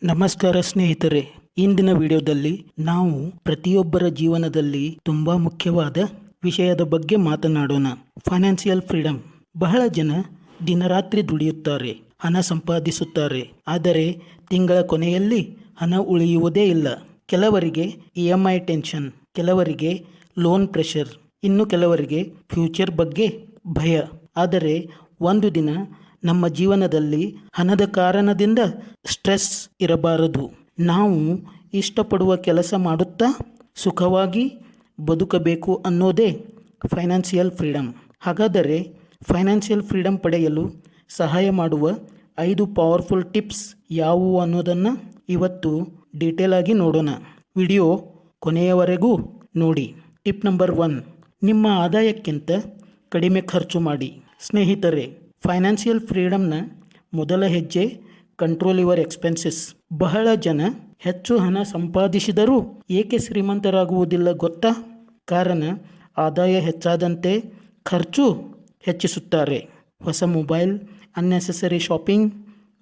ನಮಸ್ಕಾರ ಸ್ನೇಹಿತರೆ, ಇಂದಿನ ವಿಡಿಯೋದಲ್ಲಿ ನಾವು ಪ್ರತಿಯೊಬ್ಬರ ಜೀವನದಲ್ಲಿ ತುಂಬಾ ಮುಖ್ಯವಾದ ವಿಷಯದ ಬಗ್ಗೆ ಮಾತನಾಡೋಣ. Financial freedom. ಬಹಳ ಜನ ದಿನರಾತ್ರಿ ದುಡಿಯುತ್ತಾರೆ, ಹಣ ಸಂಪಾದಿಸುತ್ತಾರೆ, ಆದರೆ ತಿಂಗಳ ಕೊನೆಯಲ್ಲಿ ಹಣ ಉಳಿಯುವುದೇ ಇಲ್ಲ. ಕೆಲವರಿಗೆ EMI ಟೆನ್ಷನ್, ಕೆಲವರಿಗೆ ಲೋನ್ ಪ್ರೆಷರ್, ಇನ್ನು ಕೆಲವರಿಗೆ ಫ್ಯೂಚರ್ ಬಗ್ಗೆ ಭಯ. ಆದರೆ ಒಂದು ದಿನ ನಮ್ಮ ಜೀವನದಲ್ಲಿ ಹಣದ ಕಾರಣದಿಂದ ಸ್ಟ್ರೆಸ್ ಇರಬಾರದು. ನಾವು ಇಷ್ಟಪಡುವ ಕೆಲಸ ಮಾಡುತ್ತಾ ಸುಖವಾಗಿ ಬದುಕಬೇಕು ಅನ್ನೋದೇ ಫೈನಾನ್ಷಿಯಲ್ ಫ್ರೀಡಮ್. ಹಾಗಾದರೆ ಫೈನಾನ್ಷಿಯಲ್ ಫ್ರೀಡಮ್ ಪಡೆಯಲು ಸಹಾಯ ಮಾಡುವ 5 ಪವರ್ಫುಲ್ ಟಿಪ್ಸ್ ಯಾವುವು ಅನ್ನೋದನ್ನು ಇವತ್ತು ಡೀಟೇಲ್ ಆಗಿ ನೋಡೋಣ. ವಿಡಿಯೋ ಕೊನೆಯವರೆಗೂ ನೋಡಿ. ಟಿಪ್ ನಂಬರ್ 1, ನಿಮ್ಮ ಆದಾಯಕ್ಕಿಂತ ಕಡಿಮೆ ಖರ್ಚು ಮಾಡಿ. ಸ್ನೇಹಿತರೆ, ಫೈನಾನ್ಷಿಯಲ್ ಫ್ರೀಡಮ್ನ ಮೊದಲ ಹೆಜ್ಜೆ ಕಂಟ್ರೋಲ್ ಯುವರ್ ಎಕ್ಸ್ಪೆನ್ಸಸ್. ಬಹಳ ಜನ ಹೆಚ್ಚು ಹಣ ಸಂಪಾದಿಸಿದರೂ ಏಕೆ ಶ್ರೀಮಂತರಾಗುವುದಿಲ್ಲ ಗೊತ್ತಾ? ಕಾರಣ ಆದಾಯ ಹೆಚ್ಚಾದಂತೆ ಖರ್ಚು ಹೆಚ್ಚಿಸುತ್ತಾರೆ. ಹೊಸ mobile, unnecessary shopping,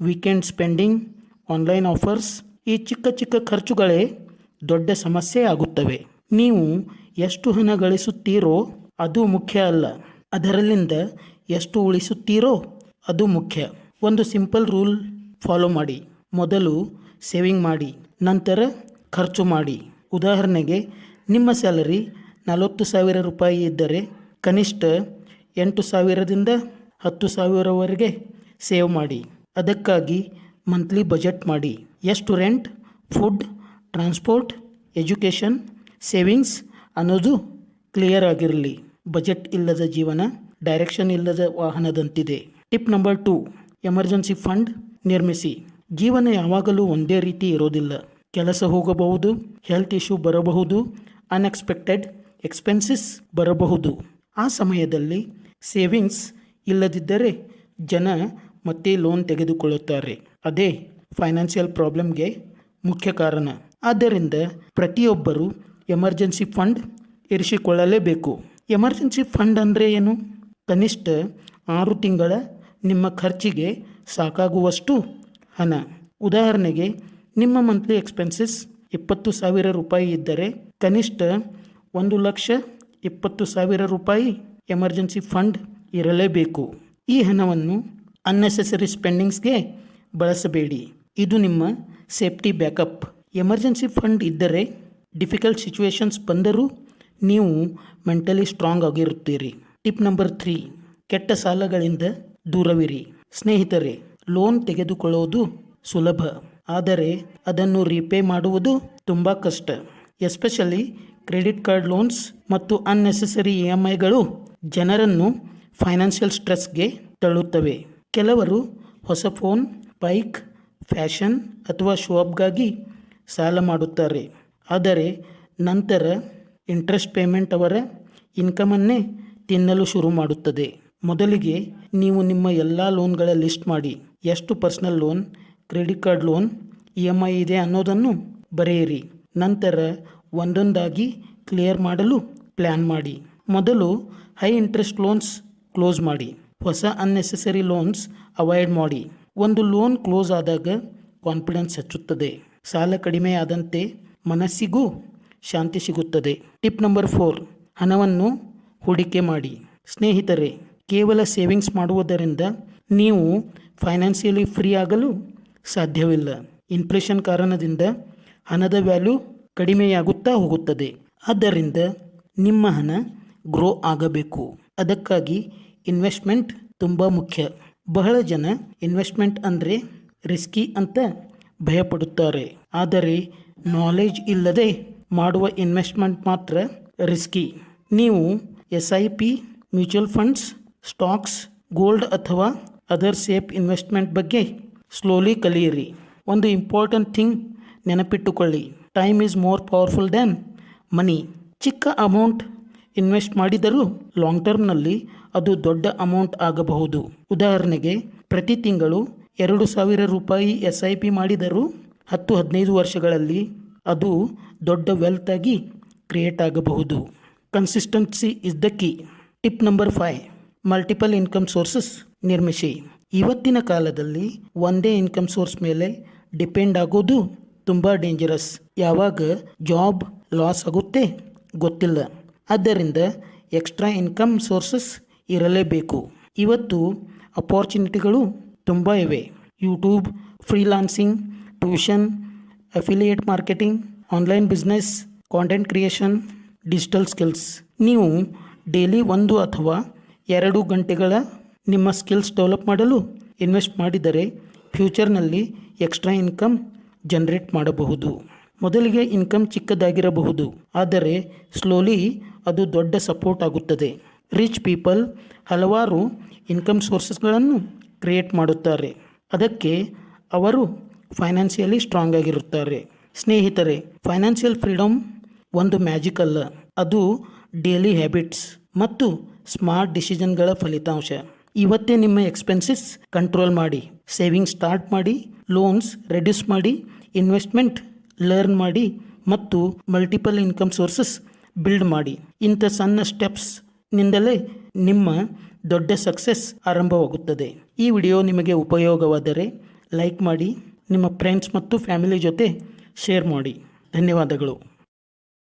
weekend spending, online offers, ಈ ಚಿಕ್ಕ ಚಿಕ್ಕ ಖರ್ಚುಗಳೇ ದೊಡ್ಡ ಸಮಸ್ಯೆ ಆಗುತ್ತವೆ. ನೀವು ಎಷ್ಟು ಹಣ ಗಳಿಸುತ್ತೀರೋ ಅದು ಮುಖ್ಯ ಅಲ್ಲ, ಅದರಲ್ಲಿಂದ ಎಷ್ಟು ಉಳಿಸುತ್ತೀರೋ ಅದು ಮುಖ್ಯ. ಒಂದು ಸಿಂಪಲ್ ರೂಲ್ ಫಾಲೋ ಮಾಡಿ. ಮೊದಲು ಸೇವಿಂಗ್ ಮಾಡಿ, ನಂತರ ಖರ್ಚು ಮಾಡಿ. ಉದಾಹರಣೆಗೆ, ನಿಮ್ಮ ಸ್ಯಾಲರಿ 40,000 ರೂಪಾಯಿ ಇದ್ದರೆ ಕನಿಷ್ಠ 8,000ದಿಂದ 10,000ವರೆಗೆ ಸೇವ್ ಮಾಡಿ. ಅದಕ್ಕಾಗಿ ಮಂತ್ಲಿ ಬಜೆಟ್ ಮಾಡಿ. ಎಷ್ಟು rent, food, transport, education, savings ಅನ್ನೋದು ಕ್ಲಿಯರ್ ಆಗಿರಲಿ. ಬಜೆಟ್ ಇಲ್ಲದ ಜೀವನ ಡೈರೆಕ್ಷನ್ ಇಲ್ಲದ ವಾಹನದಂತಿದೆ. ಟಿಪ್ ನಂಬರ್ 2, ಎಮರ್ಜೆನ್ಸಿ ಫಂಡ್ ನಿರ್ಮಿಸಿ. ಜೀವನ ಯಾವಾಗಲೂ ಒಂದೇ ರೀತಿ ಇರೋದಿಲ್ಲ. ಕೆಲಸ ಹೋಗಬಹುದು, ಹೆಲ್ತ್ ಇಶ್ಯೂ ಬರಬಹುದು, ಅನ್ಎಕ್ಸ್ಪೆಕ್ಟೆಡ್ ಎಕ್ಸ್ಪೆನ್ಸಸ್ ಬರಬಹುದು. ಆ ಸಮಯದಲ್ಲಿ ಸೇವಿಂಗ್ಸ್ ಇಲ್ಲದಿದ್ದರೆ ಜನ ಮತ್ತೆ ಲೋನ್ ತೆಗೆದುಕೊಳ್ಳುತ್ತಾರೆ. ಅದೇ ಫೈನಾನ್ಷಿಯಲ್ ಪ್ರಾಬ್ಲಮ್ಗೆ ಮುಖ್ಯ ಕಾರಣ. ಆದ್ದರಿಂದ ಪ್ರತಿಯೊಬ್ಬರು ಎಮರ್ಜೆನ್ಸಿ ಫಂಡ್ ಇರಿಸಿಕೊಳ್ಳಲೇಬೇಕು. ಎಮರ್ಜೆನ್ಸಿ ಫಂಡ್ ಅಂದರೆ ಏನು? ಕನಿಷ್ಠ 6 ತಿಂಗಳ ನಿಮ್ಮ ಖರ್ಚಿಗೆ ಸಾಕಾಗುವಷ್ಟು ಹಣ. ಉದಾಹರಣೆಗೆ, ನಿಮ್ಮ ಮಂತ್ಲಿ ಎಕ್ಸ್ಪೆನ್ಸಸ್ 20,000 ರೂಪಾಯಿ ಇದ್ದರೆ ಕನಿಷ್ಠ 1,20,000 ರೂಪಾಯಿ ಎಮರ್ಜೆನ್ಸಿ ಫಂಡ್ ಇರಲೇಬೇಕು. ಈ ಹಣವನ್ನು ಅನ್ನೆಸೆಸರಿ ಸ್ಪೆಂಡಿಂಗ್ಸ್ಗೆ ಬಳಸಬೇಡಿ. ಇದು ನಿಮ್ಮ ಸೇಫ್ಟಿ ಬ್ಯಾಕಪ್. ಎಮರ್ಜೆನ್ಸಿ ಫಂಡ್ ಇದ್ದರೆ ಡಿಫಿಕಲ್ಟ್ ಸಿಚುವೇಶನ್ಸ್ ಬಂದರೂ ನೀವು ಮೆಂಟಲಿ ಸ್ಟ್ರಾಂಗ್ ಆಗಿರುತ್ತೀರಿ. ಟಿಪ್ ನಂಬರ್ 3, ಕೆಟ್ಟ ಸಾಲಗಳಿಂದ ದೂರವಿರಿ. ಸ್ನೇಹಿತರೆ, ಲೋನ್ ತೆಗೆದುಕೊಳ್ಳೋದು ಸುಲಭ, ಆದರೆ ಅದನ್ನು ರೀಪೇ ಮಾಡುವುದು ತುಂಬ ಕಷ್ಟ. ಎಸ್ಪೆಷಲಿ ಕ್ರೆಡಿಟ್ ಕಾರ್ಡ್ ಲೋನ್ಸ್ ಮತ್ತು ಅನ್ನೆಸೆಸರಿ EMIಗಳು ಜನರನ್ನು ಫೈನಾನ್ಷಿಯಲ್ ಸ್ಟ್ರೆಸ್ಗೆ ತಳ್ಳುತ್ತವೆ. ಕೆಲವರು ಹೊಸ ಫೋನ್, ಬೈಕ್, ಫ್ಯಾಷನ್ ಅಥವಾ ಶಾಪ್ಗಾಗಿ ಸಾಲ ಮಾಡುತ್ತಾರೆ. ಆದರೆ ನಂತರ ಇಂಟ್ರೆಸ್ಟ್ ಪೇಮೆಂಟ್ ಅವರ ಇನ್ಕಮನ್ನೇ ತಿನ್ನಲು ಶುರು ಮಾಡುತ್ತದೆ. ಮೊದಲಿಗೆ ನೀವು ನಿಮ್ಮ ಎಲ್ಲ ಲೋನ್ಗಳ ಲಿಸ್ಟ್ ಮಾಡಿ. ಎಷ್ಟು personal loan, credit card loan, EMI ಇದೆ ಅನ್ನೋದನ್ನು ಬರೆಯಿರಿ. ನಂತರ ಒಂದೊಂದಾಗಿ ಕ್ಲಿಯರ್ ಮಾಡಲು ಪ್ಲ್ಯಾನ್ ಮಾಡಿ. ಮೊದಲು ಹೈ ಇಂಟ್ರೆಸ್ಟ್ ಲೋನ್ಸ್ ಕ್ಲೋಸ್ ಮಾಡಿ. ಹೊಸ ಅನ್ನೆಸೆಸರಿ ಲೋನ್ಸ್ ಅವಾಯ್ಡ್ ಮಾಡಿ. ಒಂದು ಲೋನ್ ಕ್ಲೋಸ್ ಆದಾಗ ಕಾನ್ಫಿಡೆನ್ಸ್ ಹೆಚ್ಚುತ್ತದೆ. ಸಾಲ ಕಡಿಮೆ ಆದಂತೆ ಮನಸ್ಸಿಗೂ ಶಾಂತಿ ಸಿಗುತ್ತದೆ. ಟಿಪ್ ನಂಬರ್ 4, ಹಣವನ್ನು ಹೂಡಿಕೆ ಮಾಡಿ. ಸ್ನೇಹಿತರೆ, ಕೇವಲ ಸೇವಿಂಗ್ಸ್ ಮಾಡುವುದರಿಂದ ನೀವು ಫೈನಾನ್ಷಿಯಲಿ ಫ್ರೀ ಆಗಲು ಸಾಧ್ಯವಿಲ್ಲ. ಇನ್ಫ್ಲೇಷನ್ ಕಾರಣದಿಂದ ಹಣದ ವ್ಯಾಲ್ಯೂ ಕಡಿಮೆಯಾಗುತ್ತಾ ಹೋಗುತ್ತದೆ. ಆದ್ದರಿಂದ ನಿಮ್ಮ ಹಣ ಗ್ರೋ ಆಗಬೇಕು. ಅದಕ್ಕಾಗಿ ಇನ್ವೆಸ್ಟ್ಮೆಂಟ್ ತುಂಬ ಮುಖ್ಯ. ಬಹಳ ಜನ ಇನ್ವೆಸ್ಟ್ಮೆಂಟ್ ಅಂದರೆ ರಿಸ್ಕಿ ಅಂತ ಭಯಪಡುತ್ತಾರೆ. ಆದರೆ ನಾಲೆಜ್ ಇಲ್ಲದೆ ಮಾಡುವ ಇನ್ವೆಸ್ಟ್ಮೆಂಟ್ ಮಾತ್ರ ರಿಸ್ಕಿ. ನೀವು SIP, mutual funds, stocks, gold ಅಥವಾ ಅದರ್ ಸೇಫ್ ಇನ್ವೆಸ್ಟ್ಮೆಂಟ್ ಬಗ್ಗೆ ಸ್ಲೋಲಿ ಕಲಿಯಿರಿ. ಒಂದು ಇಂಪಾರ್ಟೆಂಟ್ ಥಿಂಗ್ ನೆನಪಿಟ್ಟುಕೊಳ್ಳಿ, time is more powerful than money. ಚಿಕ್ಕ ಅಮೌಂಟ್ ಇನ್ವೆಸ್ಟ್ ಮಾಡಿದರೂ ಲಾಂಗ್ ಟರ್ಮ್ನಲ್ಲಿ ಅದು ದೊಡ್ಡ ಅಮೌಂಟ್ ಆಗಬಹುದು. ಉದಾಹರಣೆಗೆ, ಪ್ರತಿ ತಿಂಗಳು 2,000 ರೂಪಾಯಿ SIP ಮಾಡಿದರೂ 10-15 ವರ್ಷಗಳಲ್ಲಿ ಅದು ದೊಡ್ಡ ವೆಲ್ತ್ ಆಗಿ ಕ್ರಿಯೇಟ್ ಆಗಬಹುದು. Consistency is the key. Tip number 5, multiple income sources ನಿರ್ಮಿಸಿ. ಇವತ್ತಿನ ಕಾಲದಲ್ಲಿ ಒಂದೇ ಇನ್ಕಮ್ ಸೋರ್ಸ್ ಮೇಲೆ ಡಿಪೆಂಡ್ ಆಗೋದು ತುಂಬ ಡೇಂಜರಸ್. ಯಾವಾಗ ಜಾಬ್ ಲಾಸ್ ಆಗುತ್ತೆ ಗೊತ್ತಿಲ್ಲ. ಆದ್ದರಿಂದ ಎಕ್ಸ್ಟ್ರಾ ಇನ್ಕಮ್ ಸೋರ್ಸಸ್ ಇರಲೇಬೇಕು. ಇವತ್ತು ಅಪಾರ್ಚುನಿಟಿಗಳು ತುಂಬ ಇವೆ. YouTube, freelancing, tuition, affiliate marketing, online business, content creation, digital skills. ನೀವು ಡೈಲಿ 1 ಅಥವಾ 2 ಗಂಟೆಗಳ ನಿಮ್ಮ ಸ್ಕಿಲ್ಸ್ ಡೆವಲಪ್ ಮಾಡಲು ಇನ್ವೆಸ್ಟ್ ಮಾಡಿದರೆ ಫ್ಯೂಚರ್ನಲ್ಲಿ ಎಕ್ಸ್ಟ್ರಾ ಇನ್ಕಮ್ ಜನರೇಟ್ ಮಾಡಬಹುದು. ಮೊದಲಿಗೆ ಇನ್ಕಮ್ ಚಿಕ್ಕದಾಗಿರಬಹುದು, ಆದರೆ ಸ್ಲೋಲಿ ಅದು ದೊಡ್ಡ ಸಪೋರ್ಟ್ ಆಗುತ್ತದೆ. ರಿಚ್ ಪೀಪಲ್ ಹಲವಾರು ಇನ್ಕಮ್ ಸೋರ್ಸಸ್ಗಳನ್ನು ಕ್ರಿಯೇಟ್ ಮಾಡುತ್ತಾರೆ. ಅದಕ್ಕೆ ಅವರು ಫೈನಾನ್ಷಿಯಲಿ ಸ್ಟ್ರಾಂಗ್ ಆಗಿರುತ್ತಾರೆ. ಸ್ನೇಹಿತರೆ, ಫೈನಾನ್ಷಿಯಲ್ ಫ್ರೀಡಮ್ ಒಂದು ಮ್ಯಾಜಿಕ್ ಅಲ್ಲ, ಅದು ಡೈಲಿ ಹ್ಯಾಬಿಟ್ಸ್ ಮತ್ತು ಸ್ಮಾರ್ಟ್ ಡಿಸಿಷನ್ಗಳ ಫಲಿತಾಂಶ. ಇವತ್ತೇ ನಿಮ್ಮ ಎಕ್ಸ್ಪೆನ್ಸಸ್ ಕಂಟ್ರೋಲ್ ಮಾಡಿ, ಸೇವಿಂಗ್ ಸ್ಟಾರ್ಟ್ ಮಾಡಿ, ಲೋನ್ಸ್ ರೆಡ್ಯೂಸ್ ಮಾಡಿ, ಇನ್ವೆಸ್ಟ್ಮೆಂಟ್ ಲರ್ನ್ ಮಾಡಿ ಮತ್ತು ಮಲ್ಟಿಪಲ್ ಇನ್ಕಮ್ ಸೋರ್ಸಸ್ ಬಿಲ್ಡ್ ಮಾಡಿ. ಇಂಥ ಸಣ್ಣ ಸ್ಟೆಪ್ಸ್ನಿಂದಲೇ ನಿಮ್ಮ ದೊಡ್ಡ ಸಕ್ಸಸ್ ಆರಂಭವಾಗುತ್ತದೆ. ಈ ವಿಡಿಯೋ ನಿಮಗೆ ಉಪಯೋಗವಾದರೆ ಲೈಕ್ ಮಾಡಿ, ನಿಮ್ಮ ಫ್ರೆಂಡ್ಸ್ ಮತ್ತು ಫ್ಯಾಮಿಲಿ ಜೊತೆ ಶೇರ್ ಮಾಡಿ. ಧನ್ಯವಾದಗಳು.